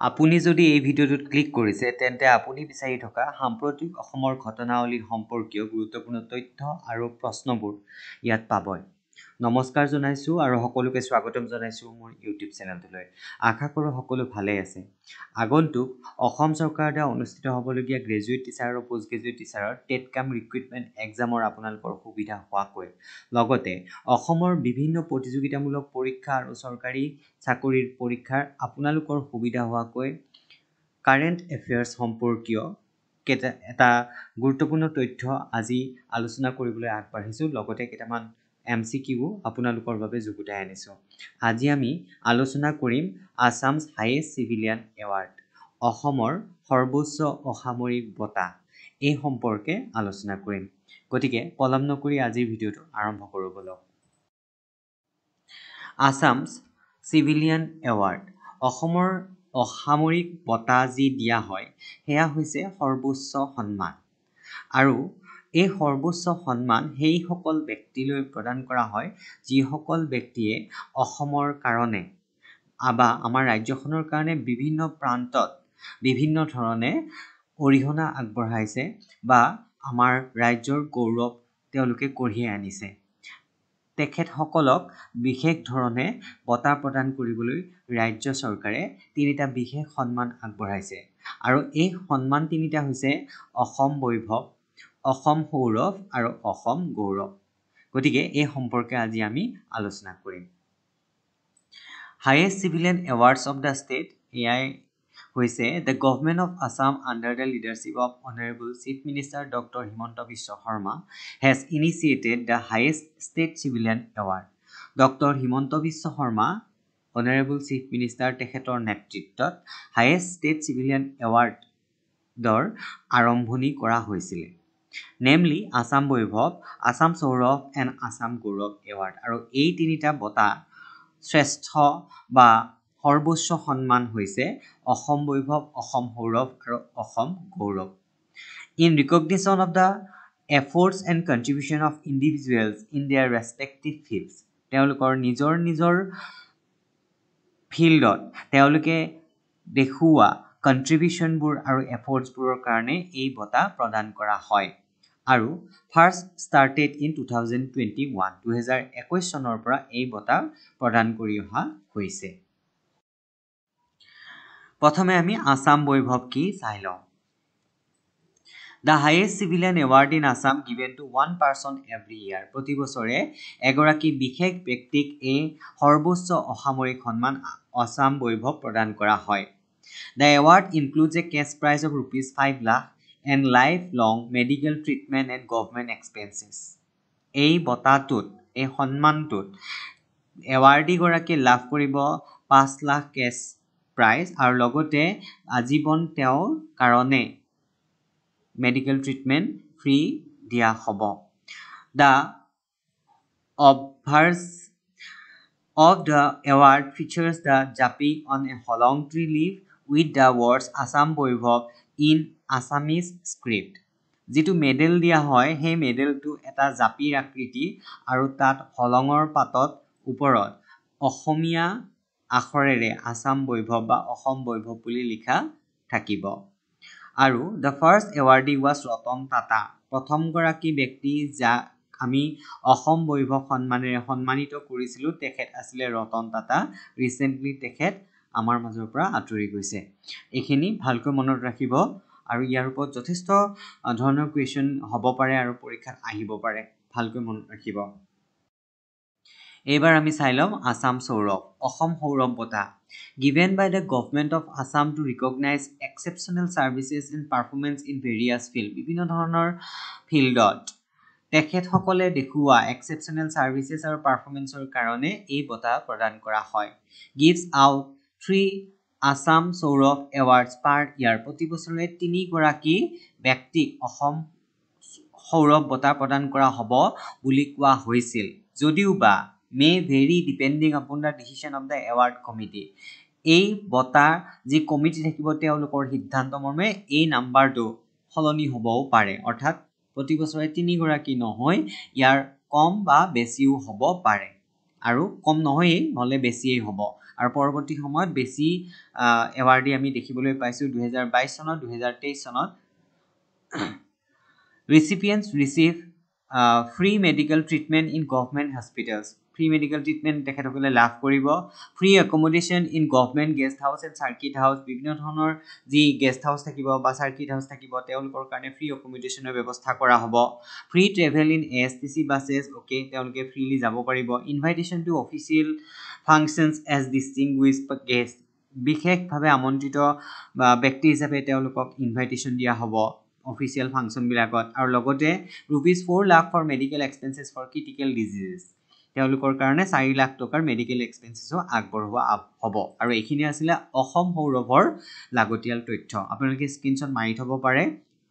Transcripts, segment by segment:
আপুনি যদি এই ভিডিঅ'টোত ক্লিক কৰিছে তেন্তে আপুনি বিচাৰি থকা সাম্প্ৰতিক অসমৰ ঘটনাৱলীৰ সম্পৰ্কীয় গুৰুত্বপূৰ্ণ তথ্য আৰু প্ৰশ্নবোৰ ইয়াত পাবই। নমস্কাৰ জনাইছোঁ আৰু সকলোকে স্বাগতম জনাইছোঁ মোৰ ইউটিউব চেনেলটোলৈ। আশা কৰোঁ সকলো ভালেই আছে। আগন্তুক অসম চৰকাৰৰ দ্বাৰা অনুষ্ঠিত হ'বলগীয়া গ্ৰেজুৱেট টিচাৰ আৰু পোষ্ট গ্ৰেজুৱেট টিচাৰৰ টেট কাম ৰিক্ৰুইটমেণ্ট এক্সামৰ আপোনালোকৰ সুবিধা হোৱাকৈ লগতে অসমৰ বিভিন্ন প্ৰতিযোগিতামূলক পৰীক্ষা আৰু চৰকাৰী চাকৰিৰ পৰীক্ষাৰ আপোনালোকৰ সুবিধা হোৱাকৈ কাৰেণ্ট এফেয়াৰ্ছ সম্পৰ্কীয় এটা গুৰুত্বপূৰ্ণ তথ্য আজি আলোচনা কৰিবলৈ আগবাঢ়িছোঁ। লগতে কেইটামান MCQ আপোনালোকৰ বাবে যুগুতাই আনিছোঁ। আজি আমি আলোচনা কৰিম আছামছ হাইয়েষ্ট চিভিলিয়ান এৱাৰ্ড, অসমৰ সৰ্বোচ্চ অসামৰিক বঁটা, এই সম্পৰ্কে আলোচনা কৰিম। গতিকে পলম নকৰি আজিৰ ভিডিঅ'টো আৰম্ভ কৰোঁ বলক। আছামছ চিভিলিয়ান এৱাৰ্ড, অসমৰ অসামৰিক বঁটা যি দিয়া হয় সেয়া হৈছে সৰ্বোচ্চ সন্মান আৰু এই সৰ্বোচ্চ সন্মান সেইসকল ব্যক্তিলৈ প্ৰদান কৰা হয় যিসকল ব্যক্তিয়ে অসমৰ কাৰণে বা আমাৰ ৰাজ্যখনৰ কাৰণে বিভিন্ন প্ৰান্তত বিভিন্ন ধৰণে অৰিহণা আগবঢ়াইছে বা আমাৰ ৰাজ্যৰ গৌৰৱ তেওঁলোকে কঢ়িয়াই আনিছে। তেখেতসকলক বিশেষ ধৰণে বঁটা প্ৰদান কৰিবলৈ ৰাজ্য চৰকাৰে তিনিটা বিশেষ সন্মান আগবঢ়াইছে আৰু এই সন্মান তিনিটা হৈছে অসম বৈভৱ, অসম সৌৰভ আৰু অসম গৌৰৱ। গতিকে এই সম্পৰ্কে আজি আমি আলোচনা কৰিম। Highest civilian awards of the state, এয়াই হৈছে the government of Assam under the leadership of honourable chief minister doctor Himanta Biswa Sarma has initiated the highest state civilian award. Doctor Himanta Biswa Sarma honourable chief minister তেখেতৰ নেতৃত্বত হাইয়েষ্ট ষ্টেট চিভিলিয়ান এৱাৰ্ডৰ আৰম্ভণি কৰা হৈছিলে, namely Assam Baibhav, Assam Sourav and Assam Gaurav award. আৰু এই তিনিটা বঁটা শ্ৰেষ্ঠ বা সৰ্বোচ্চ সন্মান হৈছে অসম বৈভৱ, অসম সৌৰভ আৰু Asom Gaurav. In recognition of the efforts and contribution of individuals in their respective fields, তেওঁলোকৰ নিজৰ নিজৰ ফিল্ডত তেওঁলোকে দেখুওৱা কণ্ট্ৰিবিউশ্যনবোৰ আৰু এফৰ্টছবোৰৰ কাৰণে এই বঁটা প্ৰদান কৰা হয় আৰু ফাৰ্ষ্ট ষ্টাৰ্টেড ইন 2021, 2021 চনৰ পৰা এই বঁটা প্ৰদান কৰি অহা হৈছে। প্ৰথমে আমি আছাম বৈভৱ কি চাই লওঁ। The highest civilian award in Assam given to one person every year, প্ৰতি বছৰে এগৰাকী বিশেষ ব্যক্তিক এই সৰ্বোচ্চ অসামৰিক সন্মান আছাম বৈভৱ প্ৰদান কৰা হয়। The award includes a cash prize of ₹5 lakh and life long medical treatment and government expenses. এই বঁটাটোত, এই সন্মানটোত এৱাৰ্ডীগৰাকীয়ে লাভ কৰিব 5 লাখ কেছ প্ৰাইজ আৰু লগতে আজীৱন তেওঁৰ কাৰণে মেডিকেল ট্ৰিটমেণ্ট ফ্ৰী দিয়া হ'ব। The obverse of the award features the Japi on a holong tree leaf with the words Assam Boibhav in Assamese script. যিটো মেডেল দিয়া হয় সেই মেডেলটো এটা জাপিৰ আকৃতি আৰু তাত হলঙৰ পাতত ওপৰত অসমীয়া আখৰেৰে আছাম বৈভৱ বা অসম বৈভৱ বুলি লিখা থাকিব। আৰু the first awardee was Ratan Tata, প্ৰথমগৰাকী ব্যক্তি যাক আমি অসম বৈভৱ সন্মানেৰে সন্মানিত কৰিছিলোঁ তেখেত আছিলে ৰতন টাটা। ৰিচেণ্টলি তেখেত আমাৰ মাজৰ পৰা আঁতৰি গৈছে। এইখিনি ভালকৈ মনত ৰাখিব আৰু ইয়াৰ ওপৰত যথেষ্ট ধৰণৰ কুৱেশ্যন হ'ব পাৰে আৰু পৰীক্ষাত আহিব পাৰে, ভালকৈ মনত ৰাখিব। এইবাৰ আমি চাই ল'ম আছাম সৌৰভ, অসম সৌৰভ বঁটা। Given by the government of Assam to recognise exceptional services and performance in various field, বিভিন্ন ধৰণৰ ফিল্ডত তেখেতসকলে দেখুওৱা এক্সেপশ্যনেল ছাৰ্ভিচেছ আৰু পাৰফৰ্মেঞ্চৰ কাৰণে এই বঁটা প্ৰদান কৰা হয়। Gives out 3 Assam Sourav awards per year, প্ৰতি বছৰে 3 গৰাকী ব্যক্তিক অসম সৌৰভ বঁটা প্ৰদান কৰা হ'ব বুলি কোৱা হৈছিল, যদিও বা may vary depending upon the decision of the award committee, এই বঁটাৰ যি কমিটি থাকিব তেওঁলোকৰ সিদ্ধান্ত মৰ্মে এই নাম্বাৰটো সলনি হ'বও পাৰে, অৰ্থাৎ প্ৰতি বছৰে 3 গৰাকী নহয়, ইয়াৰ কম বা বেছিও হ'ব পাৰে আৰু কম নহয়েই, নহ'লে বেছিয়েই হ'ব আৰু পৰৱৰ্তী সময়ত বেছি এৱাৰ্ডি আমি দেখিবলৈ পাইছোঁ 2022 চনত 2023 চনত recipients receive free medical treatment in government hospitals free medical treatment তেখেতসকলে লাভ কৰিব free accommodation in government guest house and circuit house বিভিন্ন ধৰণৰ যি গেষ্ট হাউস থাকিব বা সাৰ্কিট হাউস থাকিব তেওঁলোকৰ কাৰণে ফ্ৰী অকমোডেশনৰ ব্যৱস্থা কৰা হ'ব free travel in ASTC buses okay তেওঁলোকে ফ্ৰীলি যাব পাৰিব invitation to official functions as distinguished guest বিশেষভাৱে আমন্ত্ৰিত ব্যক্তি হিচাপে তেওঁলোকক ইনভাইটেশন দিয়া হ'ব অফিচিয়েল ফাংচন বিলাকত আৰু লগতে ₹4 lakh for medical expenses for critical diseases তেওঁলোকৰ কাৰণে 4 লাখ টকাৰ মেডিকেল এক্সপেন্সেসও আগবঢ়োৱা হ'ব আৰু এইখিনি আছিল অসম সৌৰভৰ লাগতিয়াল তথ্য আপোনালোকে স্ক্ৰিনশ্বট মাৰি থব পাৰে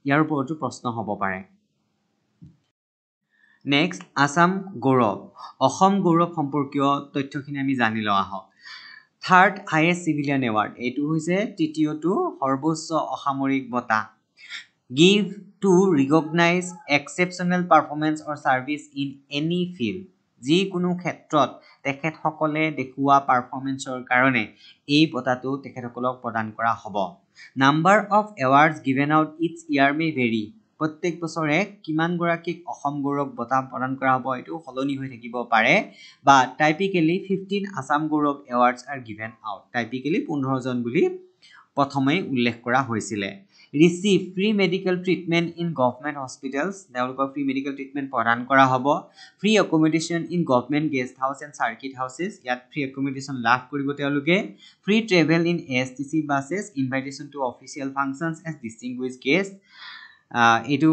ইয়াৰ ওপৰতো প্ৰশ্ন হ'ব পাৰে নেক্সট আসাম গৌৰৱ অসম গৌৰৱ সম্পৰ্কীয় তথ্যখিনি আমি জানি লওঁ আহক থাৰ্ড হাইয়েষ্ট সিভিলিয়ান এৱাৰ্ড এইটো হৈছে তৃতীয়টো সৰ্বোচ্চ অসামৰিক বঁটা give to recognize exceptional performance or service in any field যি কোনো ক্ষেত্ৰত তেখেতসকলে দেখুওৱা পাৰফৰমেন্সৰ কাৰণে এই বঁটাটো তেখেতসকলক প্ৰদান কৰা হ'ব number of awards given out each year may vary প্ৰত্যেক বছৰে কিমান গৰাকীক অসম গৌৰৱ বঁটা প্ৰদান কৰা হ'ব এটো সলনি হৈ থাকিব পাৰে বা typically 15 Assam Gaurav awards are given out typically 15 জন বুলি প্ৰথমে উল্লেখ কৰা হৈছিল receive free medical treatment in government hospitals তেওঁলোকক free medical treatment প্ৰদান কৰা হ'ব free accommodation in government guest house and circuit houses ইয়াত free accommodation লাভ কৰিব তেওঁলোকে free travel in ASTC buses invitation to official functions as distinguished guest এটো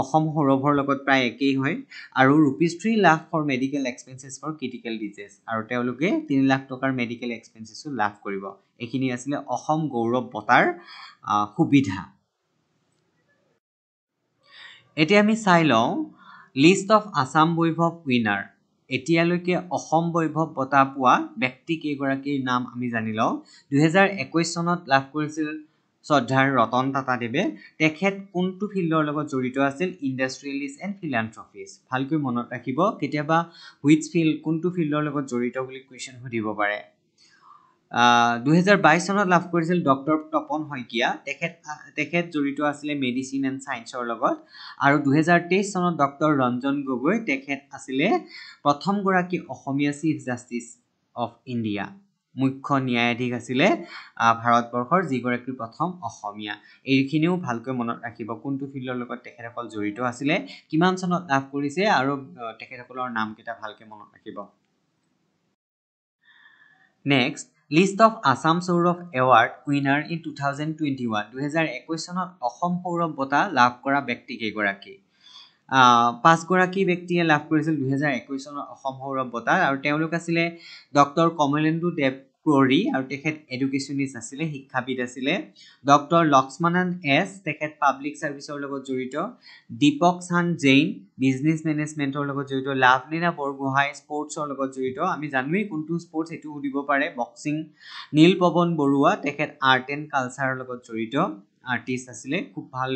অসম সৌৰভৰ লগত প্ৰায় একেই হয় আৰু ₹3 lakh for medical expenses for critical disease আৰু তেওঁলোকে 3 লাখ টকাৰ মেডিকেল এক্সপেন্সেসও লাভ কৰিব এইখিনি আছিল অসম গৌৰৱ বঁটাৰ সুবিধা এতিয়া আমি চাই লওঁ list of Assam Baibhav winner এতিয়ালৈকে অসম বৈভৱ বঁটা পোৱা ব্যক্তি কেইগৰাকীৰ নাম আমি জানি লওঁ 2021 চনত লাভ কৰিছিল শ্ৰদ্ধাৰ ৰতন টাটা দেৱে তেখেত কোনটো ফিল্ডৰ লগত জড়িত আছিল ইন্ডাষ্ট্ৰিয়েলিষ্ট এণ্ড ফিলান্থ্ৰপিষ্ট ভালকৈ মনত ৰাখিব কেতিয়াবা হুইচ ফিল্ড কোনটো ফিল্ডৰ লগত জড়িত বুলি কোৱেশ্চন সুধিব পাৰে 2022 চনত লাভ কৰিছিল ডক্টৰ তপন শইকীয়া তেখেত জড়িত আছিল মেডিসিন এণ্ড সায়েন্সৰ লগত আৰু 2023 চনত ডক্টৰ ৰঞ্জন গগৈ তেখেত আছিল প্ৰথম গৰাকী অসমীয়া চিফ জাস্টিস অফ ইণ্ডিয়া মুখ্য ন্যায়াধীশ আছিল ভাৰতবৰ্ষৰ যিগৰাকী প্ৰথম অসমীয়া এইখিনিও ভালকৈ মনত ৰাখিব কোনটো ফিল্ডৰ লগত তেখেতসকল জড়িত আছিল কিমান চনত লাভ কৰিছে আৰু তেখেতসকলৰ নাম কেইটা ভালকৈ মনত ৰাখিব next List of Assam Saurav Award winner in 2021 2021 চনত অসম সৌৰভ বঁটা লাভ কৰা ব্যক্তি কেইগৰাকী পাঁচ গৰাকী ব্যক্তিয়ে লাভ কৰিছিল 2021 চনত অসম সৌৰভ বঁটা আৰু তেওঁলোক আছিল ডক্টৰ কমলেন্দু দেৱ ক্ৰৰি আৰু তেখেত এডুকেশনিষ্ট আছিল শিক্ষাবিদ আছিল ডক্টৰ লক্ষ্মণন এছ তেখেত পাব্লিক সাৰ্ভিসৰ লগত জড়িত দীপক চান জৈন বিজনেস মেনেজমেন্টৰ লগত জড়িত লাভলীনা বৰগোহাঁই স্পৰ্টছৰ লগত জড়িত আমি জানোৱেই কোনটো স্পৰ্টছ এটো উদিব পাৰে বক্সিং নীল পৱন বৰুৱা তেখেত আৰ্ট এণ্ড কালচাৰৰ লগত জড়িত আৰ্টিষ্ট আছিল খুব ভাল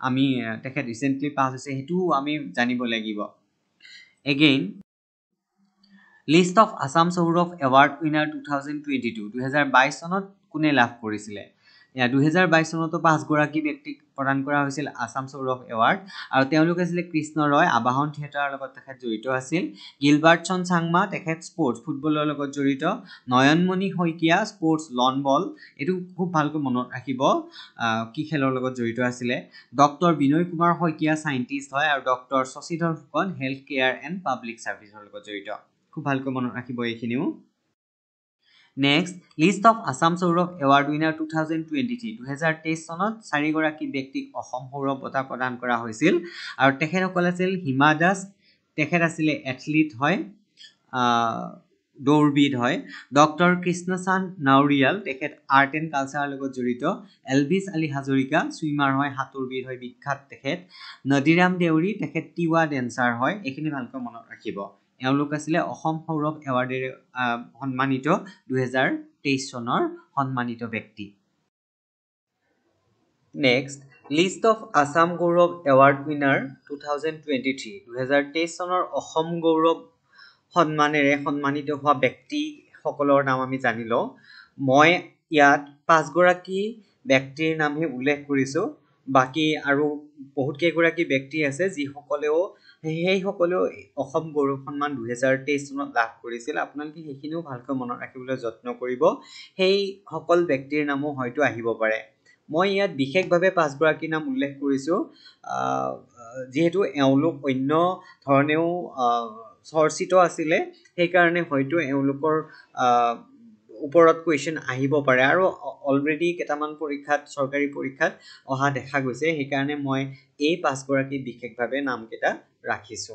আমি তেখেত ৰিসেন্টলি পাস হৈছে হেতু আমি জানিব লাগিব again list of Assam Sourav award winner 2022 2022 চনত কোনে লাভ কৰিছিল 2022 চনত পাঁচ গৰাকী ব্যক্তিক প্ৰদান কৰা হৈছিল আসাম সৌৰভ এৱাৰ্ড আৰু তেওঁলোক আছিল কৃষ্ণ ৰয় আবাহন থিয়েটাৰৰ লগত তেখেত জড়িত আছিল গিলবাৰ্টছন চাংমা তেখেত স্পৰ্টছ ফুটবলৰ লগত জড়িত নয়নমণি শইকীয়া স্পৰ্টছ লন বল এটো খুব ভালকৈ মনত ৰাখিব কি খেলৰ লগত জড়িত আছিল ডক্টৰ বিনয় কুমাৰ শইকীয়া সাইন্টিষ্ট হয় আৰু doctor Shashidhar Phukan health care and public সাৰ্ভিসৰ লগত জড়িত খুব ভালকৈ মনত ৰাখিব এইখিনিও next list of Assam Sourav award winner 2023 2023 চনত চাৰি গৰাকী ব্যক্তিক অসম সৌৰভ বঁটা প্ৰদান কৰা হৈছিল আৰু তেখেতসকল আছিল হিমা দাস তেখেত আছিল এথলিট হয় দৌৰবিদ হয় ডক্টৰ কৃষ্ণচান্দ নাউৰিয়াল তেখেত আৰ্ট এণ্ড কালচাৰৰ লগত জড়িত এলভিছ আলী হাজৰিকা সুইমাৰ হয় সাঁতোৰবিদ হয় বিখ্যাত তেখেত নদিৰাম দেউৰী তেখেত তিৱা ডেন্সাৰ হয় এইখিনি ভালকৈ মনত ৰাখিব এওঁলোক আছিল অসম সৌৰভ এৱাৰ্ডেৰে সন্মানিত 2023 চনৰ সন্মানিত ব্যক্তি next list of Assam Gaurav award winner 2023 2023 চনৰ অসম গৌৰৱ সন্মানেৰে সন্মানিত হোৱা ব্যক্তি সকলৰ নাম আমি জানি লওঁ মই ইয়াত 5 গৰাকী ব্যক্তিৰ নামহে উল্লেখ কৰিছো বাকি আৰু বহুত কেইগৰাকী ব্যক্তি আছে যিসকলেও সেইসকলেও অসম গৌৰৱ সন্মান 2023 চনত লাভ কৰিছিল আপোনালোকে সেইখিনিও ভালকৈ মনত ৰাখিবলৈ যত্ন কৰিব সেই সকল ব্যক্তিৰ নামো হয়তো আহিব পাৰে মই ইয়াত বিশেষভাৱে 5 গৰাকীৰ নাম উল্লেখ কৰিছো যেহেতু এওঁলোক অন্য ধৰণেও চৰ্চিত আছিলে সেই কাৰণে হয়তো এওঁলোকৰ ওপৰত কোৱেশ্চন আহিব পাৰে আৰু অলৰেডি কেইটামান পৰীক্ষাত চৰকাৰী পৰীক্ষাত অহা দেখা গৈছে সেই কাৰণে মই এই 5 গৰাকী বিশেষভাৱে নামকেইটা ৰাখিছো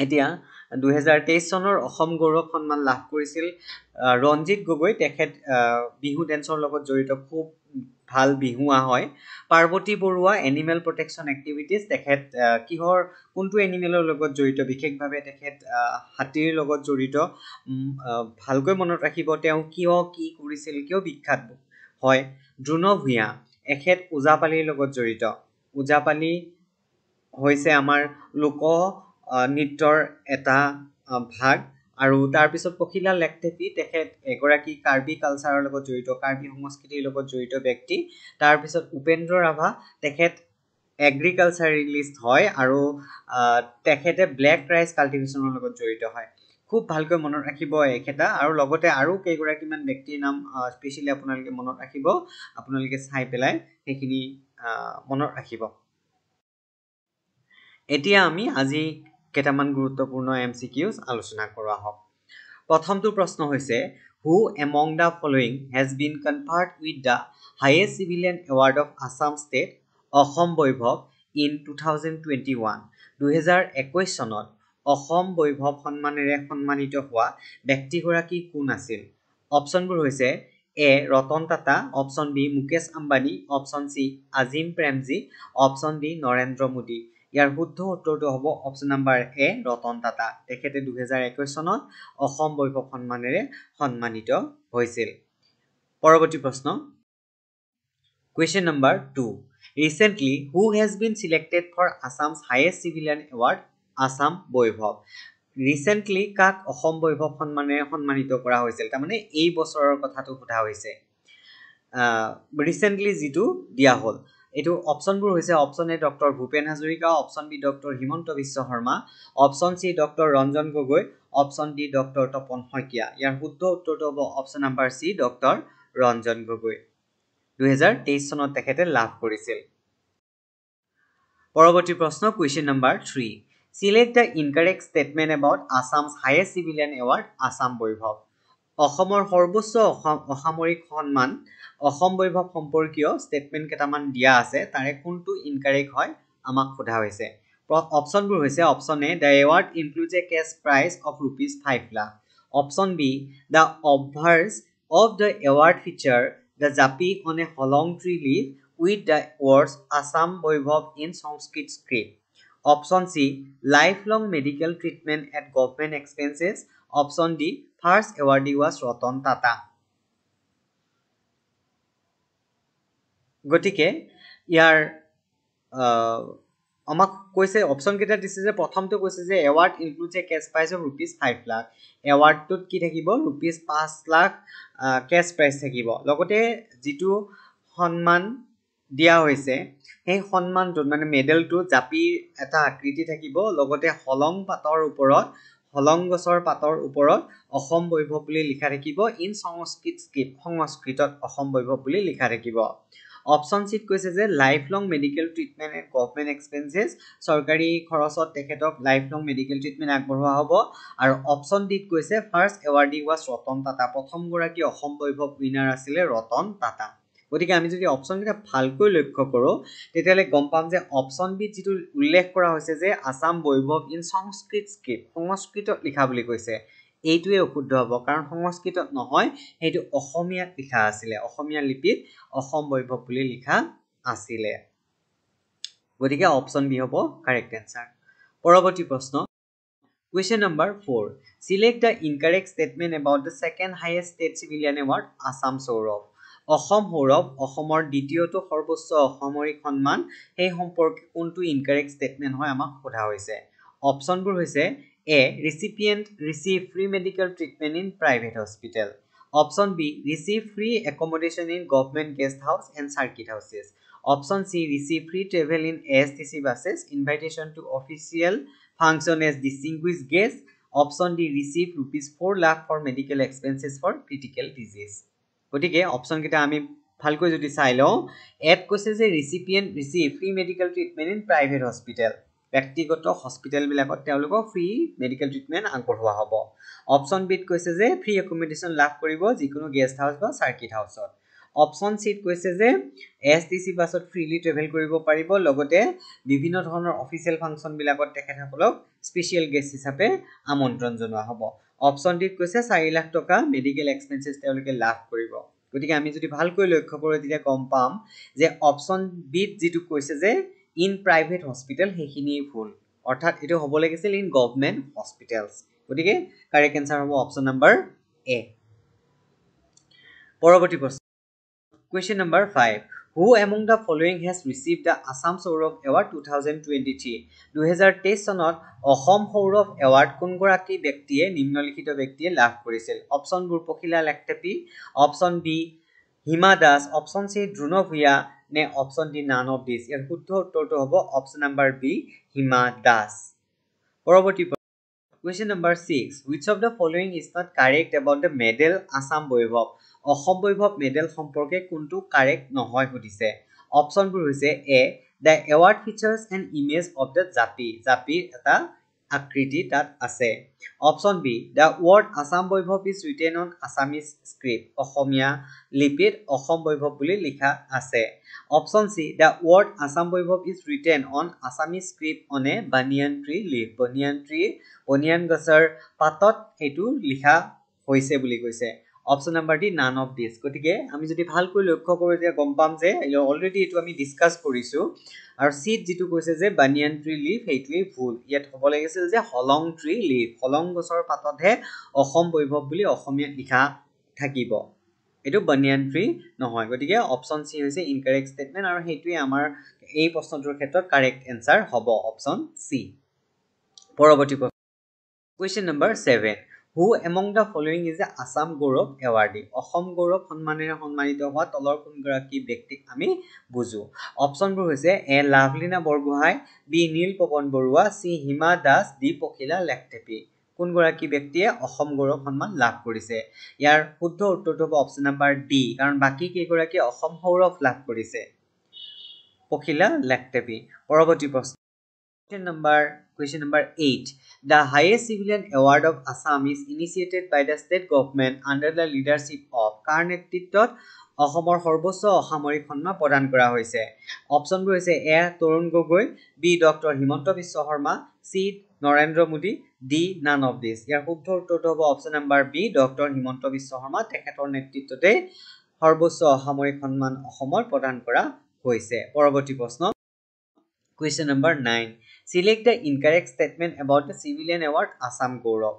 এতিয়া 2023 চনৰ অসম গৌৰৱ সন্মান লাভ কৰিছিল ৰঞ্জিত গগৈ তেখেত বিহু ডেন্সৰ লগত জড়িত খুব ভাল বিহুৱা হয় Parbati Baruah animal protection activities তেখেত কিহৰ কোনটো এনিমেলৰ লগত জড়িত বিশেষভাৱে তেখেত হাতীৰ লগত জড়িত ভালকৈ মনত ৰাখিব তেওঁ কিয় কি কৰিছিল কিয় বিখ্যাত হয় দ্ৰুণ ভূঞা এখেত ওজাপালিৰ লগত জড়িত ওজাপালি হৈছে আমাৰ লোক নৃত্যৰ এটা ভাগ আৰু তাৰ পিছত পখিলা লেকটেপি তেখেত এগৰাকী কাৰ্বি কালচাৰৰ লগত জড়িত কাৰ্বি সংস্কৃতিৰ লগত জড়িত ব্যক্তি তাৰ পিছত উপেন্দ্ৰ ৰাভা তেখেত এগ্ৰিকালচাৰেলিষ্ট হয় আৰু তেখেতে ব্লেক ৰাইচ কাল্টিভেশ্যনৰ লগত জড়িত হয় খুব ভালকৈ মনত ৰাখিব এখেতা আৰু লগতে আৰু কেইগৰাকীমান ব্যক্তিৰ নাম স্পেচিয়েলি আপোনালোকে মনত ৰাখিব আপোনালোকে চাই পেলাই সেইখিনি মনত ৰাখিব এতিয়া আমি আজি কেইটামান গুৰুত্বপূৰ্ণ MCQs আলোচনা কৰা হওক প্ৰথমটো প্ৰশ্ন হৈছে who among the following has been conferred with the highest civilian award of Assam State Assam Baibhav in 2021 2021 চনত অসম বৈভৱ সন্মানেৰে সন্মানিত হোৱা ব্যক্তিগৰাকী কোন আছিল অপচনবোৰ হৈছে A Ratan Tata option B Mukesh Ambani option C Azim Premji option D Narendra Modi ইয়াৰ শুদ্ধ উত্তৰটো হ'ব option number A Ratan Tata তেখেতে 2021 চনত অসম বৈভৱ সন্মানেৰে সন্মানিত হৈছিল পৰৱৰ্তী প্ৰশ্ন Question number 2 Recently who has been selected for Assam's highest civilian award Assam Boibhav Recently কাক অসম বৈভৱ সন্মানেৰে সন্মানিত কৰা হৈছিল তাৰমানে এই বছৰৰ কথাটো সোধা হৈছে ৰিসেন্টলি যেটো দিয়া হ'ল এটো অপচনবোৰ হৈছে option A doctor Bhupen Hazarika option B doctor Himanta Biswa Sarma option C doctor Ranjan Gogoi option D doctor Tapan Saikia ইয়াৰ শুদ্ধ উত্তৰটো হ'ব option number C doctor Ranjan Gogoi 2023 চনত তেখেতে লাভ কৰিছিল পৰৱৰ্তী প্ৰশ্ন question number 3 select the incorrect statement about Assam's highest civilian award Assam Boibhav অসমৰ সৰ্বোচ্চ অসামৰিক সন্মান অসম বৈভৱ সম্পৰ্কীয় ষ্টেটমেন্ট কেইটামান দিয়া আছে তাৰে কোনটো ইনকাৰেক্ট হয় আমাক সোধা হৈছে অপচনবোৰ হৈছে option A the award includes a cash prize of ₹5 lakh option B the obverse of the award feature the japi on a holong tree leaf with the words Assam Boibhav in Sanskrit script option C lifelong medical treatment at government expenses option D first awardee was Ratan Tata গটিকে ইয়াৰ আমাক কৈছে option কেটা দিছে যে প্ৰথমটো কৈছে যে award includes a cash prize of ₹5 lakh awardটোত কি থাকিব ₹5 লাখ cash prize থাকিব লগতে যেটো সন্মান দিয়া হৈছে এই সন্মানটো মানে মেডেলটো জাপিৰ এটা আকৃতি থাকিব লগতে হলং পাতৰ ওপৰত হলং গছৰ পাতৰ ওপৰত অসম বৈভৱ বুলি লিখা থাকিব ইন সংস্কৃত স্ক্ৰিপ্ট সংস্কৃতত অসম বৈভৱ বুলি লিখা থাকিব অপচন সিত কৈছে যে life long medical treatment at government expenses সৰকাৰি খৰচত তেখেতক লাইফ লং মেডিকেল ট্ৰিটমেন্ট আগবঢ়োৱা হ'ব আৰু অপচন ডিত কৈছে ফাৰ্ষ্ট এৱাৰ্ডি ওয়াজ ৰতন টাটা প্ৰথম গৰাকী অসম বৈভৱ উইনাৰ আছিল ৰতন টাটা গতিকে আমি যদি অপচন কেটা ভালকৈ লক্ষ্য কৰো তেতিয়ালে গম পাম যে অপচন বি যেটো উল্লেখ কৰা হৈছে যে আসাম বৈভৱ ইন সংস্কৃত স্ক্ৰিপ্ট সংস্কৃতত লিখা বুলি কৈছে এইটোৱে অশুদ্ধ হ'ব কাৰণ সংস্কৃতত নহয় এইটো অসমীয়াত লিখা আছিল অসমীয়া লিপিত অসম বৈভৱ বুলি লিখা আছিল গতিকে অপচন বি হ'ব কাৰেক্ট আনসাৰ পৰৱৰ্তী প্ৰশ্ন question number 4 select the incorrect statement about the second highest state civilian award Assam Saurav Assam Sourav অসমৰ দ্বিতীয়টো সৰ্বোচ্চ অসামৰিক সন্মান এই সম্পৰ্কে কোনটো ইনকাৰেক্ট ষ্টেটমেন্ট হয় আমাক সোধা হৈছে অপচনবোৰ হৈছে A. Recipient receive free medical treatment in private hospital. Option B. Receive free accommodation in government guest house and circuit houses. Option C. Receive free travel in ASTC buses, invitation to official function as distinguished guest. Option D. Receive rupees 4 lakh for medical expenses for critical disease. গতিকে option কেইটা আমি ভালকৈ যদি চাই লওঁ, add কৈছে যে recipient receive free medical treatment in private hospital, ব্যক্তিগত হস্পিটেলবিলাকত তেওঁলোকক ফ্ৰী মেডিকেল ট্ৰিটমেণ্ট আগবঢ়োৱা হ'ব। অপশ্যন বিত কৈছে যে ফ্ৰী একমডেশ্যন লাভ কৰিব যিকোনো গেষ্ট হাউচ বা চাৰ্কিট হাউচত। অপশ্যন চিত কৈছে যে ASTC বাছত ফ্ৰীলি ট্ৰেভেল কৰিব পাৰিব, লগতে বিভিন্ন ধৰণৰ অফিচিয়েল ফাংচনবিলাকত তেখেতসকলক স্পেচিয়েল গেষ্ট হিচাপে আমন্ত্ৰণ জনোৱা হ'ব। অপশ্যন ডিত কৈছে 4 লাখ টকা মেডিকেল এক্সপেন্সেছ তেওঁলোকে লাভ কৰিব। গতিকে আমি যদি ভালকৈ লক্ষ্য কৰোঁ তেতিয়া গম পাম যে অপশ্যন বিত যিটো কৈছে যে ইন প্ৰাইভেট হস্পিটেল সেইখিনিয়ে ভুল, অৰ্থাৎ এইটো হ'ব লাগিছিল ইন গভৰ্ণমেণ্ট হস্পিটেলছ। গতিকে কাৰেক্ট এনসাৰ হ'ব অপশ্যন নম্বৰ এ। পৰৱৰ্তী প্ৰশ্ন, question number 5, who among the following has received the Assam Saurav Award 2023? 2023 চনত অসম সৌৰভ এৱাৰ্ড কোনগৰাকী ব্যক্তিয়ে নিম্নলিখিত ব্যক্তিয়ে লাভ কৰিছিল? অপশ্যনবোৰ Pakhila Lekthepi, option B Hima Das, option C Drona Bhuyan নে option D none of this? ইয়াৰ শুদ্ধ উত্তৰটো হ'ব option number B Hima Das. পৰৱৰ্তী question number 6, which of the following is not correct about the medal Assam Baibhav? Asom Baibhav medal সম্পৰ্কে কোনটো কাৰেক্ট নহয় সুধিছে। অপশ্যনবোৰ হৈছে A the award features an image of the japi, জাপিৰ এটা আকৃতি তাত আছে। Option B the word Assam Baibhav is written on Assamese script, অসমীয়া লিপিত অসম বৈভৱ বুলি লিখা আছে। Option C the word Assam Baibhav is written on Assamese script on a banyan tree leaf, banyan গছৰ পাতত এইটো লিখা হৈছে বুলি কৈছে। Option number D none of দিছ। গতিকে আমি যদি ভালকৈ লক্ষ্য কৰোঁ তেতিয়া গম পাম যে অলৰেডি এইটো আমি ডিছকাছ কৰিছোঁ, আৰু চিট যিটো কৈছে যে বানিয়ান ট্ৰি লিভ সেইটোৱেই ভুল। ইয়াত হ'ব লাগিছিল যে হলং ট্ৰি লিভ, হলং গছৰ পাততহে অসম বৈভৱ বুলি অসমীয়াত লিখা থাকিব, এইটো বানিয়ান ট্ৰি নহয়। গতিকে অপশ্যন চি হৈছে ইনকাৰেক্ট ষ্টেটমেণ্ট, আৰু সেইটোৱে আমাৰ এই প্ৰশ্নটোৰ ক্ষেত্ৰত কাৰেক্ট এনচাৰ হ'ব অপশ্যন চি। পৰৱৰ্তী প্ৰশ্ন, question number 7, who among the following is the Assam Gaurav awardee? Asom Gaurav সন্মানেৰে সন্মানিত হোৱা তলৰ কোনগৰাকী ব্যক্তিক আমি বুজো? অপশ্যনবোৰ হৈছে এ লাভলীনা বৰগোহাঁই, বি নীল পৱন বৰুৱা, চি হিমা দাস, ডি পখিলা লেকটেপি। কোনগৰাকী ব্যক্তিয়ে অসম গৌৰৱ সন্মান লাভ কৰিছে? ইয়াৰ শুদ্ধ উত্তৰটো হ'ব অপশ্যন নম্বৰ ডি, কাৰণ বাকী কেইগৰাকীয়ে অসম সৌৰভ লাভ কৰিছে, পখিলা লেকটেপি। পৰৱৰ্তী প্ৰশ্ন, question number 8, the highest civilian award of Assam is initiated by the state government under the leadership of কাৰ নেতৃত্বত অসমৰ সৰ্বোচ্চ অসামৰিক সন্মান প্ৰদান কৰা হৈছে? অপশ্যনবোৰ হৈছে A Tarun Gogoi, B doctor Himanta Biswa Sarma, C Narendra Modi, D none of this. ইয়াৰ শুদ্ধ উত্তৰটো হ'ব option number B doctor Himanta Biswa Sarma, তেখেতৰ নেতৃত্বতে সৰ্বোচ্চ অসামৰিক সন্মান অসমত প্ৰদান কৰা হৈছে। পৰৱৰ্তী প্ৰশ্ন, question number 9, select the incorrect statement about the civilian award Assam Gaurav.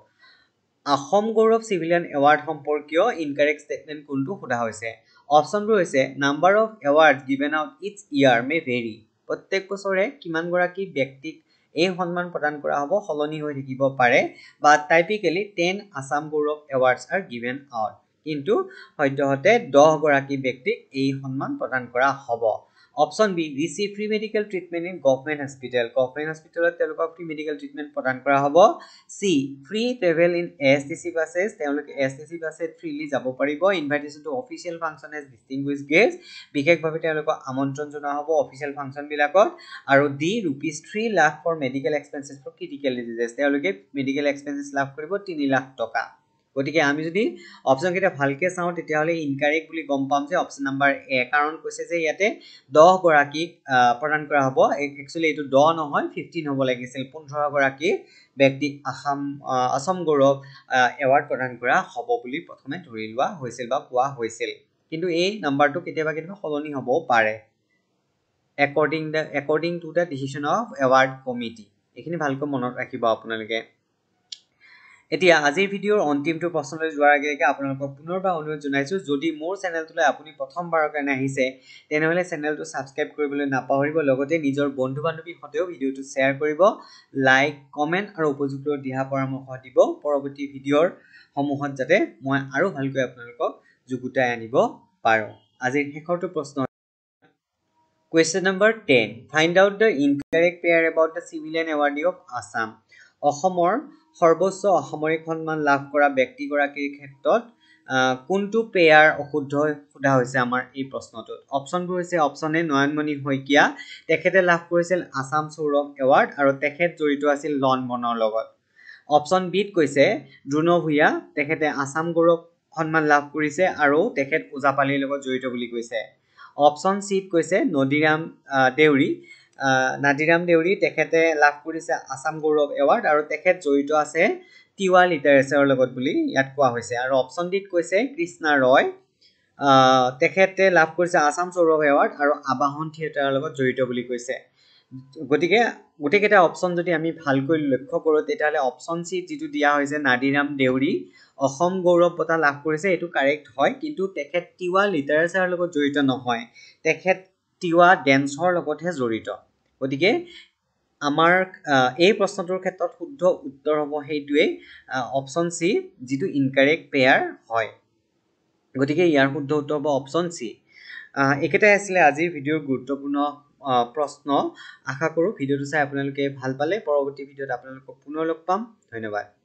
Asom Gaurav civilian award সম্পৰ্কীয় ইনকাৰেক্ট ষ্টেটমেণ্ট কোনটো সোধা হৈছে? অপশ্যনবোৰ হৈছে number of award given out its year may vary, প্ৰত্যেক বছৰে কিমানগৰাকী ব্যক্তিক এই সন্মান প্ৰদান কৰা হ'ব সলনি হৈ থাকিব পাৰে, বা টাইপিকেলি 10 আসাম গৌৰৱ এৱাৰ্ডছ আৰ গিভেন আউট, কিন্তু সদ্যহতে 10 গৰাকী ব্যক্তিক এই সন্মান প্ৰদান কৰা হ'ব। Option B receive free medical treatment in government hospital, government হস্পিটেলত তেওঁলোকক ফ্ৰী মেডিকেল ট্ৰিটমেণ্ট প্ৰদান কৰা হ'ব। C free travel in ASTC buses, তেওঁলোকে ASTC বাছেত ফ্ৰীলি যাব পাৰিব। Invitation to official function as distinguish guest, বিশেষভাৱে তেওঁলোকক আমন্ত্ৰণ জনোৱা হ'ব অফিচিয়েল ফাংচনবিলাকত। আৰু D rupees 3 lakh for medical expenses for critical diseases, তেওঁলোকে মেডিকেল এক্সপেন্সেছ লাভ কৰিব 3 লাখ টকা। গতিকে আমি যদি অপশ্যনকেইটা ভালকৈ চাওঁ তেতিয়াহ'লে ইনকাৰেক্ট বুলি গম পাম যে অপশ্যন নম্বৰ এ, কাৰণ কৈছে যে ইয়াতে 10 গৰাকীক প্ৰদান কৰা হ'ব। একচুৱেলি এইটো 10 নহয় 15 হ'ব লাগিছিল, 15 গৰাকী ব্যক্তিক অসম গৌৰৱ এৱাৰ্ড প্ৰদান কৰা হ'ব বুলি প্ৰথমে ধৰি লোৱা হৈছিল বা কোৱা হৈছিল, কিন্তু এই নাম্বাৰটো কেতিয়াবা সলনি হ'বও পাৰে according to the decision of award committee. এইখিনি ভালকৈ মনত ৰাখিব আপোনালোকে। এতিয়া আজিৰ ভিডিঅ'ৰ অন্তিমটো প্ৰশ্নলৈ যোৱাৰ আগে আপোনালোকক পুনৰবাৰ অনুৰোধ জনাইছোঁ যদি মোৰ চেনেলটোলৈ আপুনি প্ৰথমবাৰৰ কাৰণে আহিছে তেনেহ'লে চেনেলটো ছাবস্ক্ৰাইব কৰিবলৈ নাপাহৰিব লগতে নিজৰ বন্ধু বান্ধৱীৰ সৈতেও ভিডিঅ'টো শ্বেয়াৰ কৰিব লাইক কমেণ্ট আৰু উপযুক্ত দিহা পৰামৰ্শ দিব পৰৱৰ্তী ভিডিঅ'ৰ সমূহত যাতে মই আৰু ভালকৈ আপোনালোকক যুগুতাই আনিব পাৰোঁ আজিৰ শেষৰটো প্ৰশ্ন Question number 10 Find out the incorrect pair about the civilian awardee of Assam অসমৰ সৰ্বোচ্চ অসামৰিক সন্মান লাভ কৰা ব্যক্তিগৰাকীৰ ক্ষেত্ৰত কোনটো পেয়াৰ অশুদ্ধ সোধা হৈছে আমাৰ এই প্ৰশ্নটোত অপচনবোৰ হৈছে অপচন এ নয়নমণি শইকীয়া তেখেতে লাভ কৰিছিল আসাম সৌৰভ এৱাৰ্ড আৰু তেখেত জড়িত আছিল লন বনৰ লগত অপচন বিত কৈছে দ্ৰুণ ভূঞা তেখেতে আসাম গৌৰৱ সন্মান লাভ কৰিছে আৰু তেখেত ওজাপালিৰ লগত জড়িত বুলি কৈছে অপচন চিত কৈছে নাদিৰাম দেউৰী তেখেতে লাভ কৰিছে আসাম গৌৰৱ এৱাৰ্ড আৰু তেখেত জড়িত আছে তিৱা লিটাৰেচাৰৰ লগত বুলি ইয়াত কোৱা হৈছে আৰু অপচন ডিত কৈছে কৃষ্ণা ৰয় তেখেতে লাভ কৰিছে আসাম সৌৰভ এৱাৰ্ড আৰু আবাহন থিয়েটাৰৰ লগত জড়িত বুলি কৈছে গতিকে গোটেইকেইটা অপচন যদি আমি ভালকৈ লক্ষ্য কৰোঁ তেতিয়াহ'লে অপচন চি যিটো দিয়া হৈছে নাদিৰাম দেউৰী অসম গৌৰৱ বঁটা লাভ কৰিছে এইটো কাৰেক্ট হয় কিন্তু তেখেত তিৱা লিটাৰেচাৰৰ লগত জড়িত নহয় তেখেত তিৱা ডেন্সৰ লগতহে জড়িত গতিকে আমাৰ এই প্ৰশ্নটোৰ ক্ষেত্ৰত শুদ্ধ উত্তৰ হ'ব সেইটোৱেই অপচন চি যিটো ইনকাৰেক্ট পেয়াৰ হয় গতিকে ইয়াৰ শুদ্ধ উত্তৰ হ'ব অপচন চি একেটাই আছিলে আজিৰ ভিডিঅ'ৰ গুৰুত্বপূৰ্ণ প্ৰশ্ন আশা কৰোঁ ভিডিঅ'টো চাই আপোনালোকে ভাল পালে পৰৱৰ্তী ভিডিঅ'ত আপোনালোকক পুনৰ লগ পাম ধন্যবাদ